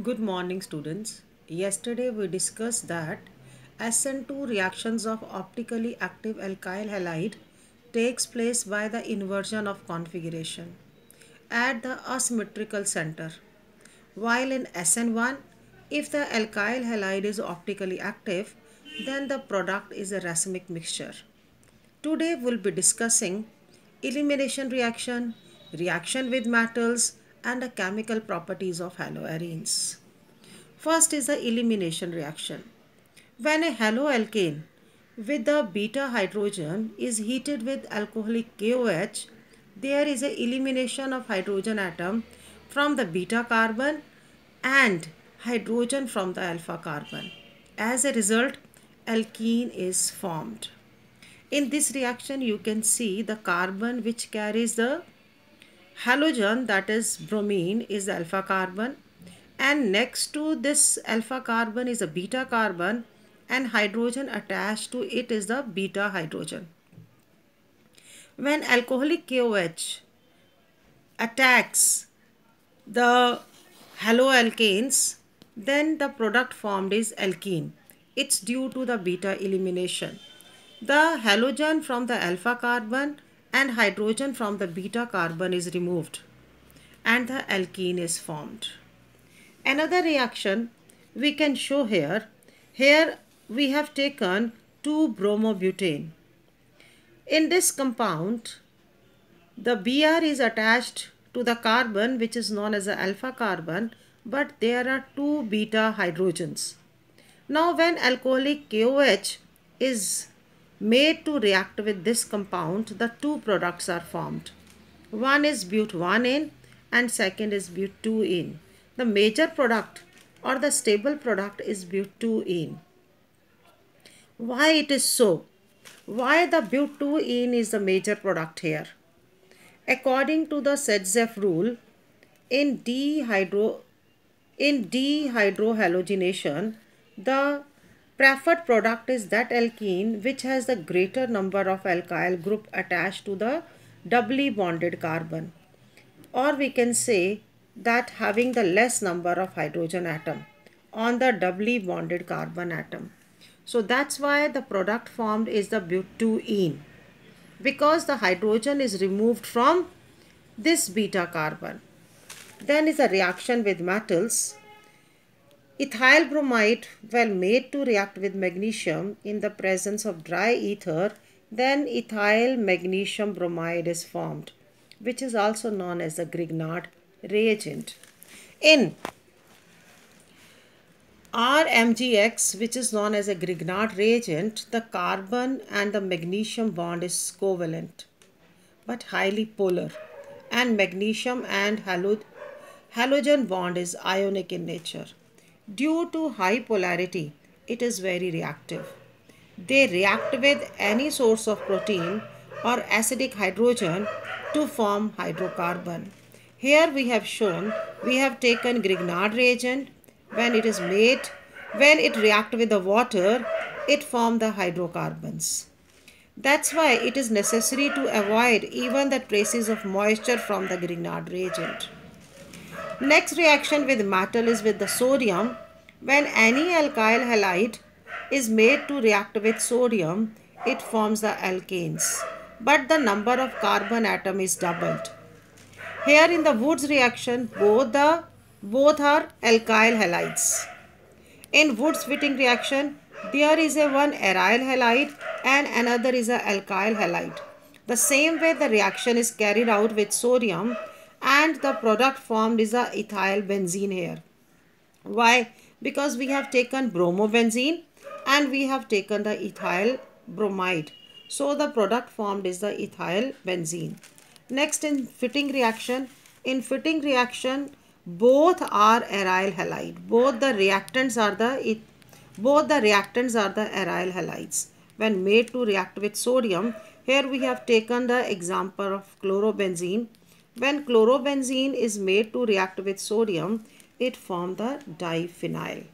Good morning, students. Yesterday we discussed that SN2 reactions of optically active alkyl halide takes place by the inversion of configuration at the asymmetrical center. While in SN1, if the alkyl halide is optically active, then the product is a racemic mixture. Today we'll be discussing elimination reaction, reaction with metals, and the chemical properties of haloarenes. First is the elimination reaction. When a haloalkane with the beta hydrogen is heated with alcoholic KOH, there is an elimination of hydrogen atom from the beta carbon and hydrogen from the alpha carbon. As a result, alkene is formed. In this reaction, you can see the carbon which carries the halogen, that is bromine, is the alpha carbon, and next to this alpha carbon is a beta carbon, and hydrogen attached to it is the beta hydrogen. When alcoholic KOH attacks the haloalkanes, then the product formed is alkene. It's due to the beta elimination. The halogen from the alpha carbon and hydrogen from the beta carbon is removed and the alkene is formed. Another reaction we can show here. Here we have taken 2-bromobutane. In this compound, the Br is attached to the carbon which is known as the alpha carbon, but there are 2 beta hydrogens. Now when alcoholic KOH is made to react with this compound, the 2 products are formed. One is but1ene and second is but2ene. The major product or the stable product is but2ene. Why it is so? Why the but2ene is the major product here? According to the Sedzeff rule, in dehydrohalogenation, the preferred product is that alkene which has the greater number of alkyl group attached to the doubly bonded carbon, or we can say that having the less number of hydrogen atom on the doubly bonded carbon atom. So that's why the product formed is the but2ene, because the hydrogen is removed from this beta carbon. Then is a reaction with metals. Ethyl bromide, when made to react with magnesium in the presence of dry ether, then ethyl magnesium bromide is formed, which is also known as the Grignard reagent. In RMgX, which is known as a Grignard reagent, the carbon and the magnesium bond is covalent but highly polar, and magnesium and halogen bond is ionic in nature. Due to high polarity, it is very reactive. They react with any source of protein or acidic hydrogen to form hydrocarbon. Here we have shown, we have taken Grignard reagent. When it reacts with the water, it forms the hydrocarbons. That's why it is necessary to avoid even the traces of moisture from the Grignard reagent. Next reaction with metal is with the sodium. When any alkyl halide is made to react with sodium, it forms the alkanes, but the number of carbon atom is doubled. Here in the Woods reaction, both are alkyl halides. In Woods-Wittig reaction, there is one aryl halide and another is an alkyl halide. The same way the reaction is carried out with sodium, and the product formed is a ethyl benzene here. Why? Because we have taken bromobenzene and we have taken the ethyl bromide. So the product formed is the ethyl benzene. Next, in Wittig reaction, both are aryl halide. Both the reactants are the aryl halides. When made to react with sodium, here we have taken the example of chlorobenzene. When chlorobenzene is made to react with sodium, it forms the diphenyl.